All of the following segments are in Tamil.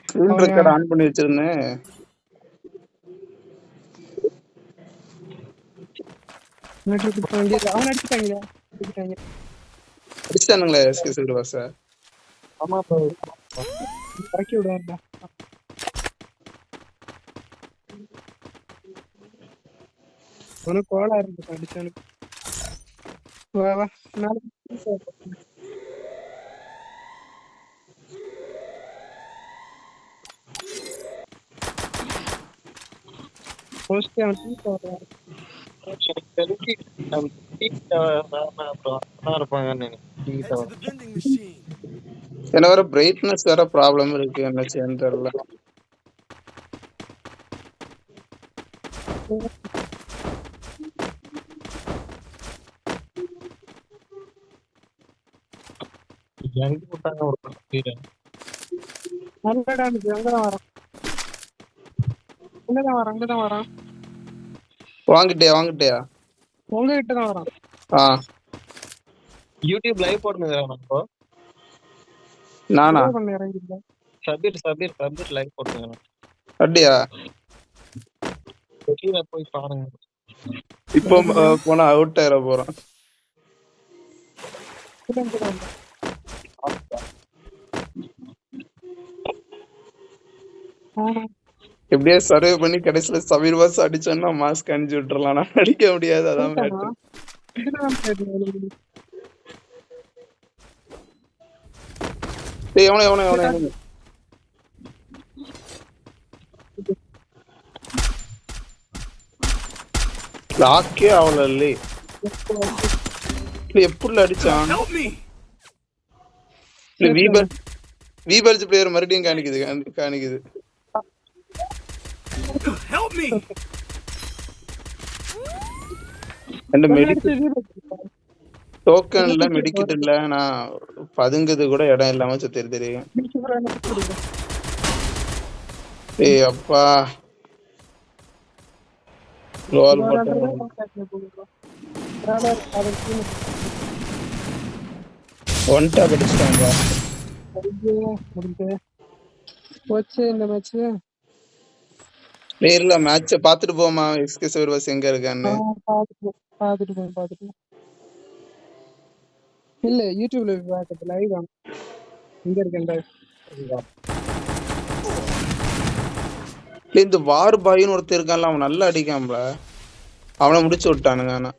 ஸ்க்ரீன் அவன் ரெக்கார்ட் ஆன் பண்ணி வச்சிருந்தேன். மெட்ரோ கொடுத்த வண்டி அவன் அடிச்சுட்டாங்க. அடிச்சிட்டானுங்களே எஸ்கே சில்வாஸ. ஆமா ப்ரோ. இறக்கி விடுவார்டா. அவனுக்கு கோலா இருக்கு அடிச்சானுக்கு. வா வா நாளைக்கு போஸ்ட் அவன் டீம் வர்றான். என்ன வேற பிரைட்னஸ் வேற ப்ராப்ளம் இருக்கு, என்ன செய்யன்னு தெரியல. அங்கதான் வரான். வாங்கிட்டியா? உங்ககிட்ட தான் வரான். யூடியூப் லைவ் போட்டுங்க. நானா இறங்கிட்டேன். சபீர் லைவ் போட்டுங்க. அப்படியா? போய் பாருங்க. இப்போ போனா அவுட் ஆயிர போறோம். எப்படியே சர்வே பண்ணி கடைசியில சபீர் வாஸ் அடிச்சோன்னா மாஸ்க் அணிஞ்சு விட்டுறலாம். நான் அடிக்க முடியாது, அதான் மேட்டர். எவனோ லாக்கே ஆகல இல்லை. எப்படி அடிச்சான்? வீபர்ஜ் பிளேயர் மறுபடியும் காணிக்குது. டோக்கன் இல்ல, மெடிக்கிட் இல்ல, நான் பதுங்குது கூட இடம் இல்லாம தெரியும். ஏய் அப்பா, ரோல் பட்டன் ஒன் டாப் அடிச்சிட்டாங்க. போச்சு இந்த மேட்ச். நேர்ல மேட்ச பாத்துட்டு போமா, எஸ்கே சர்வஸ் எங்க இருக்கான்னு பாத்துட்டு இல்ல யூடியூப்ல பாக்குறது லைவ் தான். எங்க இருக்கேன்டா இந்த வார் பாயின்னு ஒருத்தர் இருக்கான்ல, அவன் நல்லா அடிக்கான்ல, அவனை முடிச்சு விட்டானுங்க. ஆனா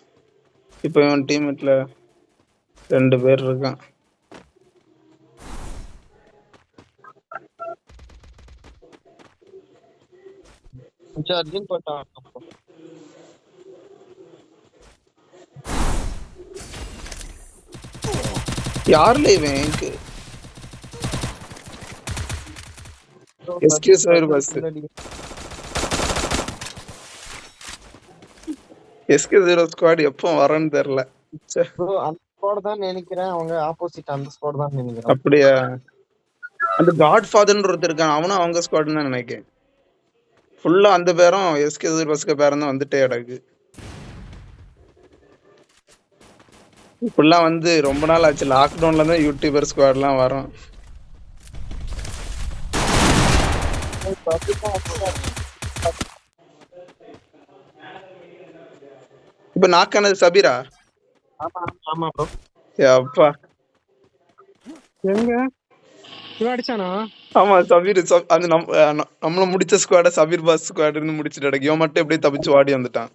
இப்ப இவன் டீம்மேட்ல 2 பேர் இருக்கான். யாருல இவன்? எஸ்கே சர்வஸ் ஸ்குவாட் எப்போ வரன்னு தெரியல. அப்படியா? அந்த காட் ஃபாதர்னு ஒருத்தர் இருக்கான், அவனும் அவங்க ஸ்குவாட் தான் நினைக்கிறேன். ஃபுல்லா அந்த பேரும் எஸ்கே சர்வஸ்க்கு பேரும் தான் வந்துட்டே கிடக்கு. இப்பெல்லாம் வந்து ரொம்ப நாள் ஆச்சு, லாக்டவுன்ல தான் யூடியூபர் ஸ்குவாட்லாம் வரும். இப்ப நாக்கானது சபீரா? அப்பா எங்க அடிச்சானா? ஆமா சபீர். அந்த நம்மள முடிச்ச ஸ்குவாட சபீர் பாஸ் ஸ்குவாட் இருந்து முடிச்சிட்டு கிடக்கு. இவன் மட்டும் எப்படியே தப்பிச்சு வாடி வந்துட்டான்.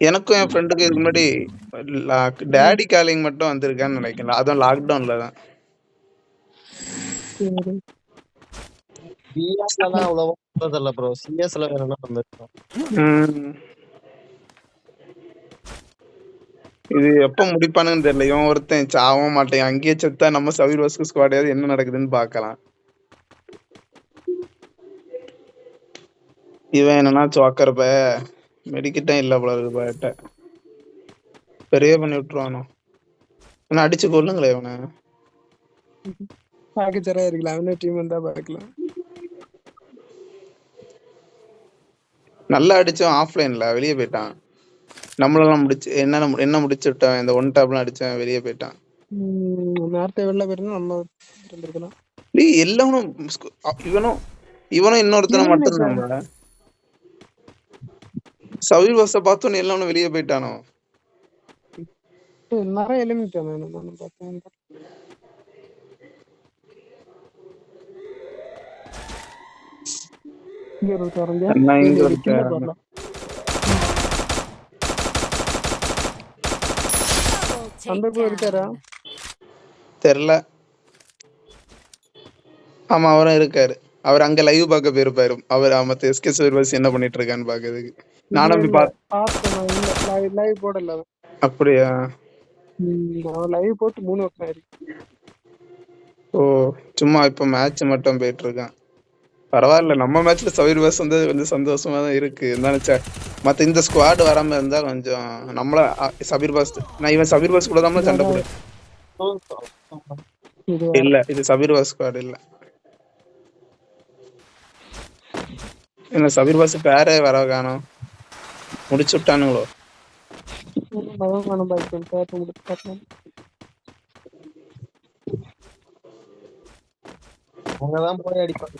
எனக்கும் என் ஃப்ரெண்டுக்கு இதுக்கு முன்னாடி டேடி காலிங் மட்டும் வந்திருக்கான்னு நினைக்கிறேன். அதுவும் லாக்டவுன்ல தான். இது எப்ப முடிப்பானுன்னு தெரியல. இவன் ஒருத்தன் சாவும் மாட்டேன், அங்கேயே செத்தா நம்ம சபீர் பாஸ்க்கு ஸ்குவாடையாவது என்ன நடக்குதுன்னு பாக்கலாம். இவன் என்னன்னா சோக்கர் மெடிக்கிட்டும் இல்ல போல இருக்கு பாட்ட. பெரிய பண்ணி விட்டுருவானோ. என்ன அடிச்சு கொள்ளுங்களே இவனை. பாக்கச்சரா இருக்கலாம், அவனே டீம் வந்தா பாக்கலாம். நல்லா அடிச்சோம், ஆஃப்லைன்ல வெளியே போயிட்டான். நம்மளெல்லாம் முடிச்சு என்ன முடிச்சு விட்டான், இந்த ஒன் டாப்லாம் அடிச்சவன் வெளியே போயிட்டான். நேரத்தை வெளில போயிருந்தா நம்ம இருந்திருக்கலாம். டேய் எல்லாரும் இவனும் இன்னொருத்தனை மட்டும் தான் சவீர் வாச பார்த்தோன்னு எல்லாரும் வெளியே போயிட்டானோ. நிறைய எலிமினேட் ஆனானு பார்த்தேன். இங்க இருக்காருங்க, நான் இங்க இங்க இருக்கேன். கீழ வரலாம். அந்த போய் இருக்காரா தெரியல. ஆமா அவரும் இருக்காரு. அவர் அங்க லைவ் பார்க்க போயிருப்பாரு. அவர் மத்த எஸ்கே சர்வர்ஸ் என்ன பண்ணிட்டு இருக்கான்னு பாக்குறதுக்கு. நானும் போய் பார்த்தேன். லைவ் போடல அவன். அப்படியா? அவன் லைவ் போட்டு 3 வருஷம் ஆயிருக்கு. ஓ சும்மா இப்ப மேட்ச் மட்டும் போயிட்டு இருக்கான். பரவாயில்ல, நம்ம மேட்ச்ல சவீர் பாஸ் வந்து கொஞ்சம் சந்தோஷமா தான் இருக்கு. இருந்தாலும் மத்த இந்த ஸ்குவாட் வராம இருந்தா கொஞ்சம் நம்மள சபீர் பாஸ், நான் இவன் சபீர் பாஸ் கூட தான் சண்டை போடு. இல்ல இது சபீர் பாஸ் ஸ்குவாட் இல்ல. என்ன சபீர் பாஸ் பேரே வர காணோம், முடிச்சு விட்டானுங்களோ. அவங்கதான் போய் அடிப்பாங்க.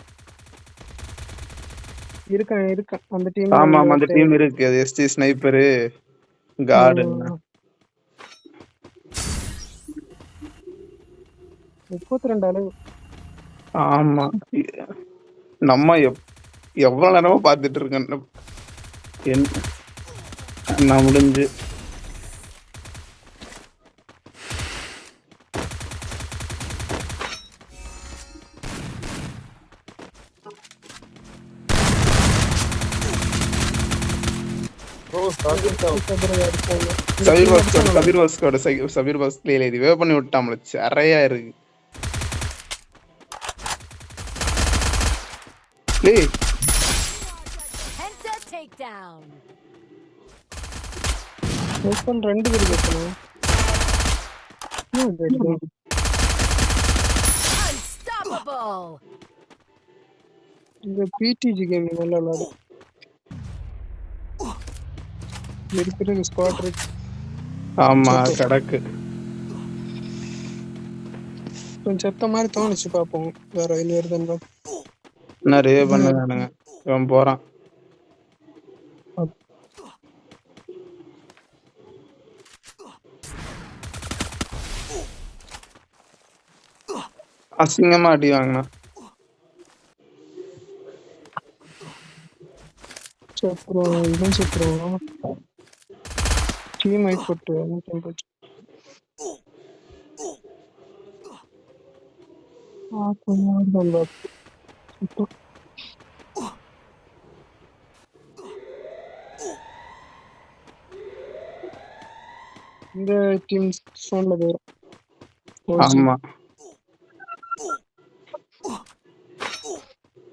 இருக்கான் அந்த டீம். ஆமா அந்த டீம் இருக்கு. அது எஸ்டி ஸ்னைப்பர் கார்டு 32 அளவு. ஆமா நம்ம எவ்வளவு நேரமா பாத்துட்டு இருக்கேன். நான் முடிஞ்சு சபீர் பாஸ் ரிவே பண்ணி விட்டாமல. நிறையா இருக்கு. ரெண்டு பேர் பேசணும். இந்த பிடிஜி கேம் நல்லா விளையாடு. இருக்கிற ஸ்குவாட் இருக்கு. ஆமா கடக்கு கொஞ்சம் செத்த மாதிரி தோணுச்சு. பாப்போம் வேற வெளியே வருதுன்னு. என்ன ரிவே பண்ணுங்க, இவன் போறான். அசிங்கமா அடி வாங்கினா. செத்துருவோம். டீம் ஐ போட்டு இந்த டீம் ஃபோன்ல போயிடும். ஆமா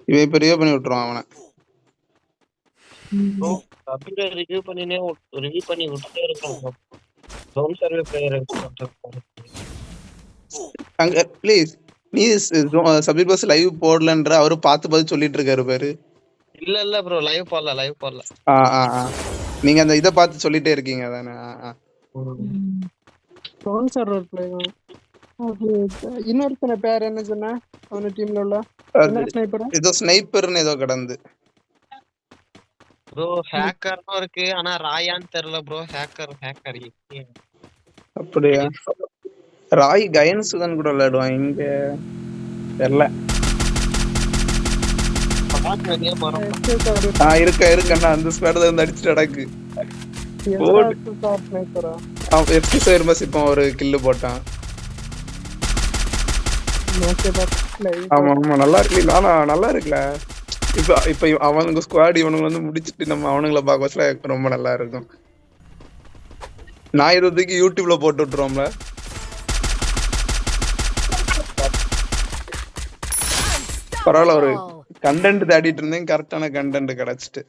இவன் இப்ப ரிவே பண்ணி விட்டுருவான் அவனை. ரிவ்யூ பண்ணி விட்டுட்டே இருக்காங்க. ஜோன் சர்வே பிளேயர் அங்க ப்ளீஸ் நீ சபீர் பாஸ் லைவ் போடலன்ற அவரு பார்த்து சொல்லிட்டு இருக்காரு பாரு. இல்ல ப்ரோ லைவ் போடல. நீங்க அந்த இத பார்த்து சொல்லிட்டே இருக்கீங்க தானே. Zone server player. இன்னொருத்தன பேர் என்ன சொன்னா அவன டீம்ல உள்ள ஸ்னைப்பர். ஏதோ ஸ்னைப்பர்னு ஏதோ கடந்து ப்ரோ ஹேக்கர்னு இருக்கு. ஆனா ராயான்னு தெரியல ப்ரோ. ஹேக்கர் அப்படியா? ராய் கயன் சுதன் கூட விளையாடுவான் இங்க தெரியல. இருக்கா அந்த ஸ்குவாட் வந்து அடிச்சுட்டு அடக்கு. எஃப்டி சைர் பஸ் இப்போ ஒரு கில்லு போட்டான். ஆமா நல்லா இருக்கு. ஆனா நல்லா இருக்குல்ல. இப்ப அவனுங்க ஸ்குவாட் இவனுங்க வந்து முடிச்சிட்டு நம்ம அவனுங்கள பாக்கல ரொம்ப நல்லா இருக்கும். நான் இதுக்கு யூடியூப்ல போட்டு விட்டுருவோம்ல. பரவாயில்ல, ஒரு கண்டென்ட் தேடிட்டு இருந்தேன். கரெக்டான கண்டென்ட் கிடைச்சிட்டு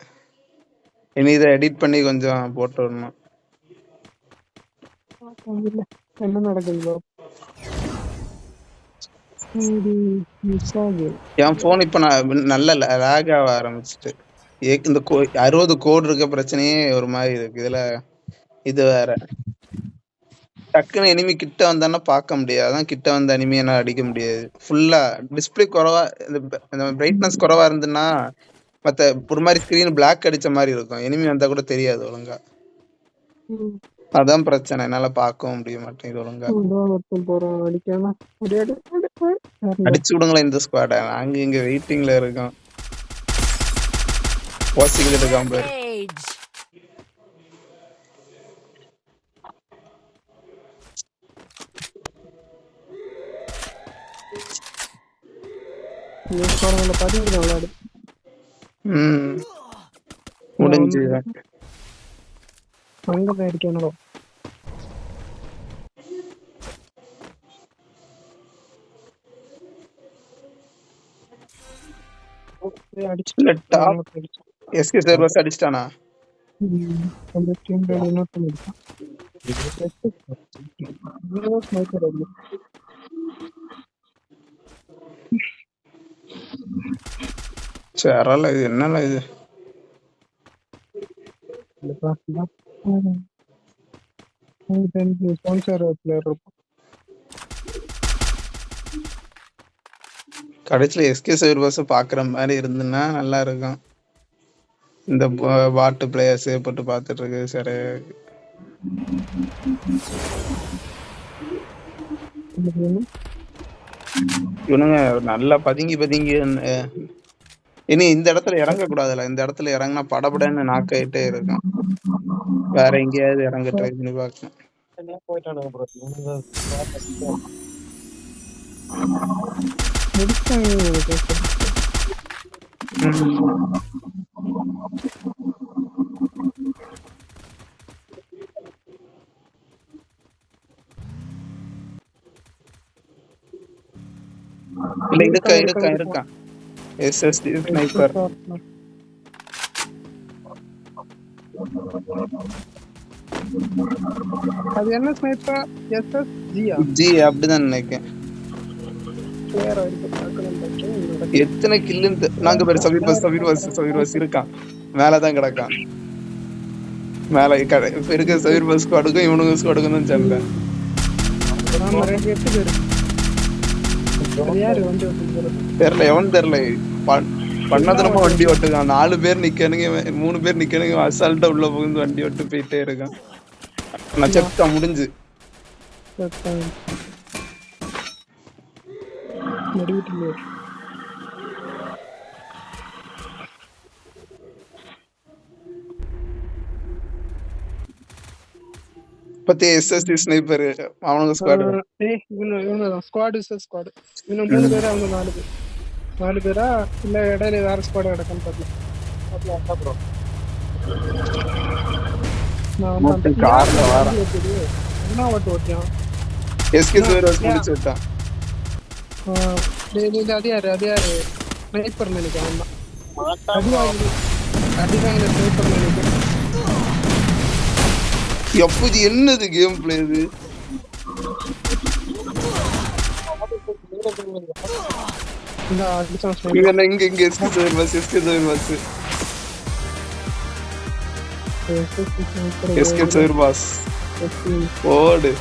இனி இதை எடிட் பண்ணி கொஞ்சம் போட்டு வரணும். என்ன நடக்குது? என் போன் இப்ப நான் நல்ல லேக் ஆக ஆரம்பிச்சுட்டு. இந்த 60 கோடு இருக்க பிரச்சனையே ஒரு மாதிரி இருக்கு. இதுல இது வேற. டக்குன்னு எனிமி கிட்ட வந்தான்னா பார்க்க முடியாது. அதான் கிட்ட வந்த எனிமி என்னால அடிக்க முடியாது. ஃபுல்லா டிஸ்ப்ளே குறைவா இந்த பிரைட்னஸ் குறைவா இருந்துன்னா மத்த ஒரு மாதிரி ஸ்கிரீன் பிளாக் அடிச்ச மாதிரி இருக்கும். எனிமி வந்தா கூட தெரியாது ஒழுங்கா. அதான் பிரச்சனை. என்னால பார்க்கவும் முடிய மாட்டேங்குது ஒழுங்கா. போறோம் அடிக்காம அடிச்சு விடுங்களேன் இந்த ஸ்குவாட. நாங்க இங்க வெயிட்டிங்ல இருக்கோம். வாசிக்கிட்டு இருக்கான் பாரு. விளையாடு முடிஞ்சு அங்க போய் அடிக்கணும். எஸ்கே சர்வர்ஸ் அடிச்சிட்டானா? சேரல இது என்னல இது? கடைசியில எஸ்கே சர்வர்ஸ் பாக்குற மாதிரி இருந்துன்னா நல்லா இருக்கும். இந்த பாட்டு பிளேயர்ஸ் போட்டு பார்த்துட்டு இருக்கு. சரி இவனுங்க நல்லா பதுங்கி இனி இந்த இடத்துல இறங்க கூடாதுல்ல. இந்த இடத்துல இறங்கினா படபடன்னு நாக்காயிட்டே இருக்கும். வேற எங்கேயாவது இறங்க ட்ரை பண்ணி பார்க்கணும். இல்ல இருக்கான் SSD ஸ்னைப்பர். அது என்ன ஸ்னைப்பர்? SSG ஜி அப்படிதான் நினைக்கிறேன். எத்தனை கில்லு நாங்க பேர் சவீர் பஸ் இருக்கான். மேலதான் கிடக்கான். மேல இருக்க சவீர் பஸ் ஸ்குவாடுக்கும் இவனுக்கு ஸ்குவாடுக்கும் தான் சண்டை. தெரியல எவன் தெரியல. பண்ணதனமா வண்டி ஓட்டுக்கான். 4 பேர் நிக்கணுங்க, 3 பேர் நிக்கணுங்க. அசால்ட்டா உள்ள புகுந்து வண்டி ஓட்டு போயிட்டே இருக்கான். நான் செப்டா முடிஞ்சு பத்தி SSD ஸ்னைப்பர் அவனுங்க ஸ்குவாட். ஸ்குவாட் ஸ்குவாட் இன்னும் 3 பேரா அவங்க 4 பேர் 4 பேரா இல்ல இடையில வேற ஸ்குவாட் கிடக்குன்னு தெரியல. கார்ல வரேன். என்ன ஓட்டு ஓட்டியான் எஸ்கே சர்வர்ஸ் முடிச்சு விட்டான். அது யாரு ஸ்னைப்பர் நினைக்கிறேன். அடிவாங்க ஸ்னைப்பர் நினைக்கிறேன். எப்போது என்னது கேம் பிளே இது? இங்க எஸ்கே சர்வர்ஸ் ஓடு.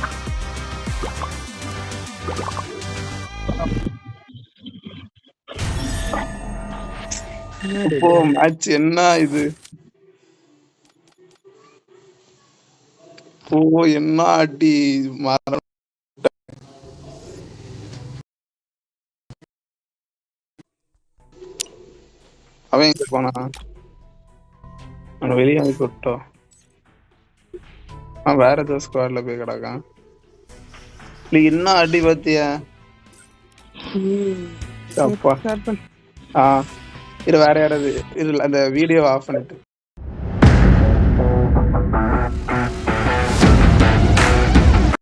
இப்போ மேட்ச் என்ன இது? ஓ என்ன அடி மரணம். அவன் எங்க போனா? அவனை வெளியே அனுப்பி விட்டோம். வேற ஏதோ ஸ்குவாட்ல போய் கிடக்கான். நீ என்ன அடி பாத்தியா? அப்பா இது வேற யாராவது அந்த வீடியோ ஆஃப் பண்ணிட்டு